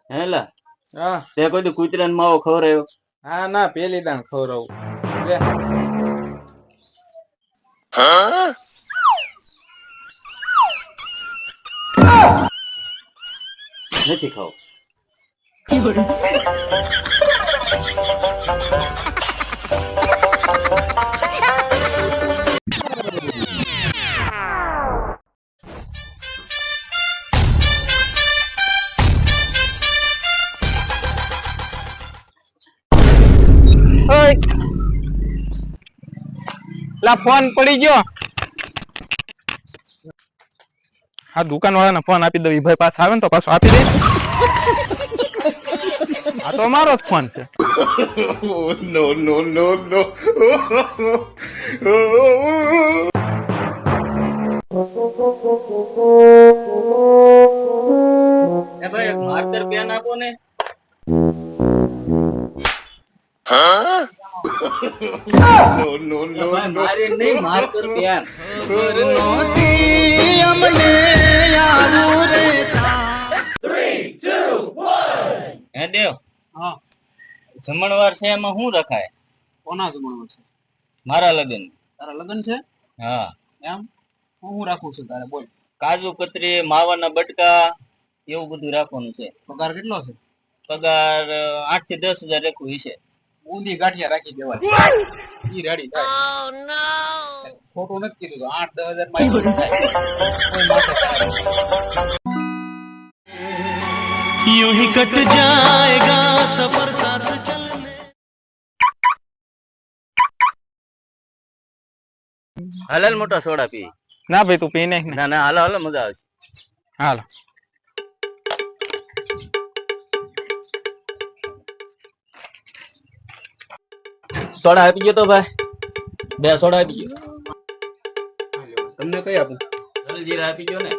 હેલા હા તે કોઈ દી કૂતરાને માવો ખવરાયો? હા ના પેલી દાણ ખવડાવું લે નથી ખાવ. ઓય લા ફોન પડી ગયો હા દુકાન વાળાને ફોન આપી દઉં ઈ ભાઈ પાછા આવે ને તો પાછો આપી દે આ તો અમારો જ ફોન છે Oh, no, no, no, no. એ ભાઈ એક માર્કર પેન આપો ને. No, no, એ no, ભાઈ no. મારી નહીં માર્કર પેન. હે દેવ હા જમણવાર છે એમાં શું રખાય? કોના જમણવાર છે મારા લગ્ન. તારા લગ્ન છે હા એમ હું રાખું છું તારે બોલ કાજુ કતરી માવાના બટકા એવું બધું રાખવાનું છે. પગાર કેટલો છે પગાર 8 થી 10,000 રાખવું છે. ઊંધી ગાંઠિયા રાખી દેવાય ઈ રેડી થાય ખોટું નથી કીધું 8-10 હજાર માં થાય કોઈ માથે થાય यूं ही कट जाएगा सफर साथ चलने। હાલ મોટા સોડા પી. ના ભાઈ તું પી નાખ ને ના ના હાલો હાલો મજા આવશે. હાલો સોડા આપી ગયો તો ભાઈ 2 સોડા આપી ગયો. તમને કઈ આપું જલજીરા આપી ગયો ને.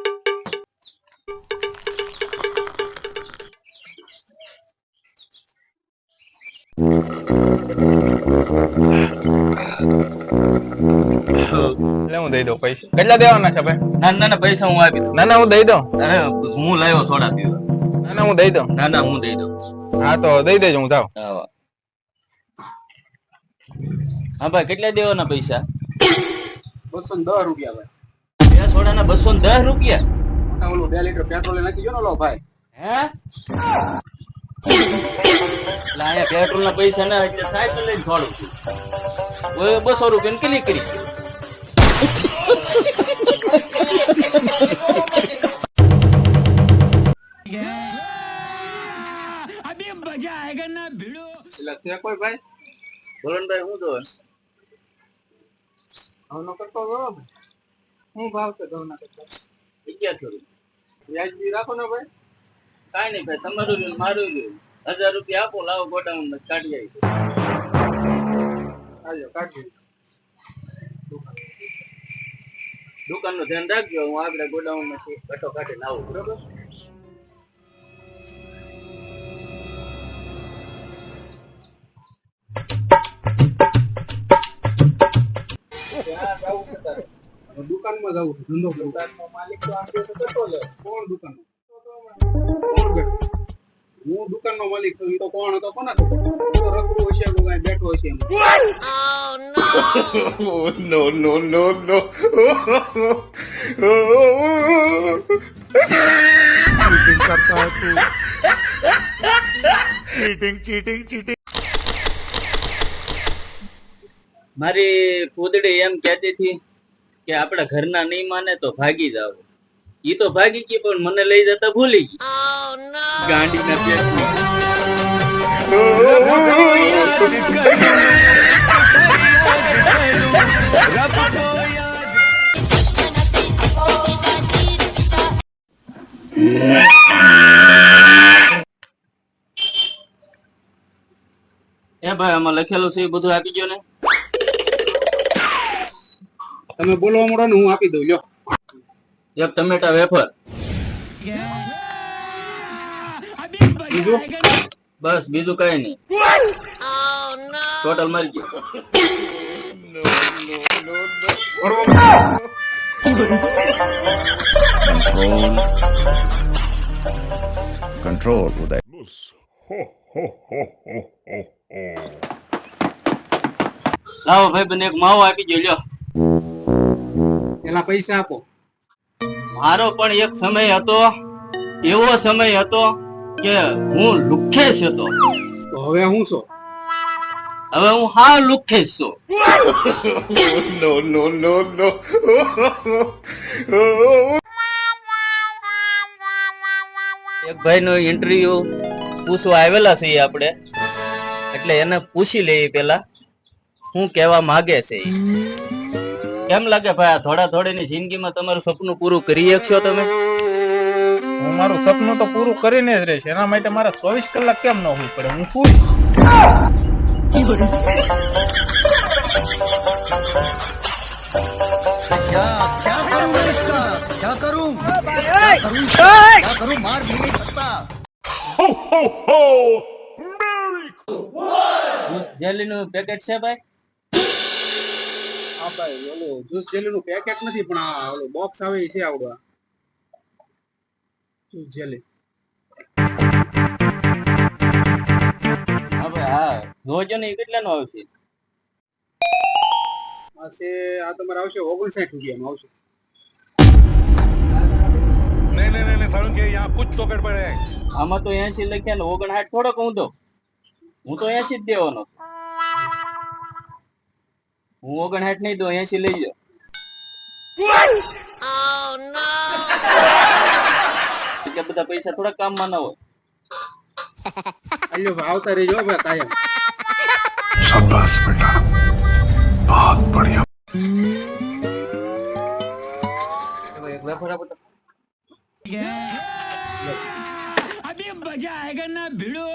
એટલે હું દઈ દઉં પૈસા કેટલા દેવાના છે ભાઈ ના ના ના પૈસા હું આપી દઉં. ના ના હું દઈ દઉં અરે હું લાવ્યો સોડા પીવા. ના ના હું દઈ દઉં ના ના હું દઈ દઉં. હા તો દઈ દેજો હું જાઉં હા હા ભાઈ કેટલા દેવાના પૈસા? 210 રૂપિયા ભાઈ 2 સોડાના 210 રૂપિયા. મોટા ઓલું 2 લીટર પેટ્રોલ નાખી ગયો ને લો ભાઈ હે એટલે અહીંયા પેટ્રોલ ના પૈસા ના એટલે સાયકલ લઈને દોડું છું. ઓય 200 રૂપિયા કેટલી કરી? अभी मजा आएगा ना भिड़ो। એટલે છે કોઈ ભાઈ ધોરણભાઈ હું જોવે? ઘઉંનો કટકો બરોબર શું ભાવ છે ઘઉંના કટકા 1100 રૂપિયા. વ્યાજબી રાખો ને ભાઈ કાંઈ નહીં ભાઈ તમારું રહ્યું ને મારું રહ્યું. 1000 રૂપિયા આપો લાવો ગોડાઉન માં કાઢી આવી. હાલો કાઢી દુકાન નું ધ્યાન રાખજો. હું આગળ ગોડાઉન માંથી કટો કાઢી લાવું બરોબર. દુકાનમાં જવું છે ધંધો કરવો દુકાનનો માલિક તો આપે તો કરતો લે કોણ દુકાન કોણ બેઠો હું દુકાનનો માલિક છું ઈ તો કોણ હતો કોના તો રખડું હશે કે કાંઈ બેઠો હશે એમ Oh, no, no, no, no. Cheating करता है तू. Cheating, cheating, cheating. મારી કુદડી એમ કહેતી હતી કે આપણા ઘરના નહીં માને તો ભાગી જાવ. ઈ તો ભાગી ગઈ પણ મને લઈ જતા ભૂલી ગઈ. ગાંડીના પેટમાં. એ ભાઈ આમાં લખેલું છે એ બધું આપી ગયો ને. તમે બોલવા મળો ને હું આપી દઉં લ્યો એક ટમેટા વેફર. બીજું બસ બીજું કઈ નહીં. ટોટલ મરી ગયું. Control, Uday. લાવો ભાઈ બને એક માવો આપી જો લ્યો. એના પૈસા આપો. મારો પણ એક સમય હતો, એવો સમય હતો કે હું લુખ્ખેશ હતો. તો હવે હું છો? હવે હું હા લુખ્ખેશ છું. No, no, no, no. એક ભાઈ નો ઇન્ટરવ્યુ પૂછવા આવેલા છીએ આપણે, એટલે એને પૂછી લઈએ પેલા શું કહેવા માંગે છે ઈ. કેમ લાગે ભાઈ આ થોડા થોડીની જિંદગીમાં તમારું સપનું પૂરું કરી શકશો તમે? હું મારું સપનું તો પૂરું કરીને જ રહીશ. એના માટે મારા 24 કલાક કેમ ન હોવી પડે? હું ખુશ. જેલી નું પેકેટ છે ભાઈ? હા ભાઈ, ઓલું જ્યુસ જેલી નું પેકેટ નથી, પણ આ ઓલું બોક્સ આવે એ છે આવડવા જ્યુસ જેલી. હા ભાઈ હા, જોજો ને ઈ કેટલાનું આવશે? આ તમારે આવશે 59 રૂપિયામાં આવશે. नहीं नहीं नहीं सारुण के यहाँ कुछ तो गड़बड़ है. આમાં તો 80 લખ્યા ને 59 થોડોક હું દઉં. હું તો 80 જ દેવાનો. હું 59 નહીં દઉં, 80 લઈ જાઓ. એટલે બધા પૈસા થોડા કામમાં ના હોય. અલ્યો ભાઈ, આવતા રહેજો ભાઈ કાયમ. शाबाश बेटा, बहुत बढ़िया. એક વેફર આપો તો. अभी मजा आएगा ना भिड़ो.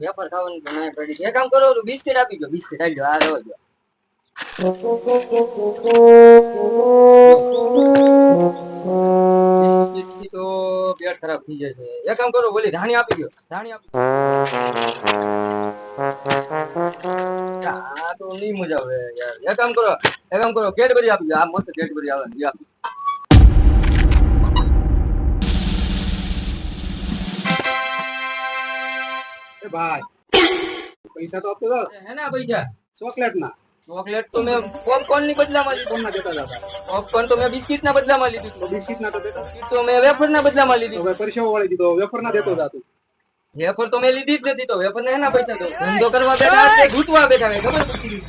વેફર ખાવાની તો ના પડી. એક કામ કરો, બિસ્કિટ આપી દો. બિસ્કિટ આપી દો. આ રહો દો. બિસ્કિટથી તો પેટ ખરાબ થઈ જશે. એક કામ કરો, બોલી ધાણી આપી દો. ધાણી આપી દો. આ તો નહીં મજા આવે યાર. એક કામ કરો, કેડબરી આપી દો. આ મસ્ત કેડબરી આવે ને એ આપી દો. એ ભાઈ, પૈસા તો આપતો જાઓ. હેના પૈસા? ચોકલેટ ના. ચોકલેટ તો મેં પોપકોર્ન ની બદલામાં લીધી. કોણ ના દેતા હતા? પોપકોર્ન તો મેં બિસ્કિટ ના બદલામાં લીધી. તો બિસ્કિટ ના તો દેતા. બિસ્કિટ તો મેં વેફર ના બદલામાં લીધી. હવે પરસેવો વાળી દીધો, વેફર ના દેતો જાતું. વેફર તો મેં લીધી જ નથી. તો વેફર ને હેના પૈસા દો? ધંધો કરવા બેઠા છે, ઘૂંટવા બેઠા છે, ખબર પડતી નથી.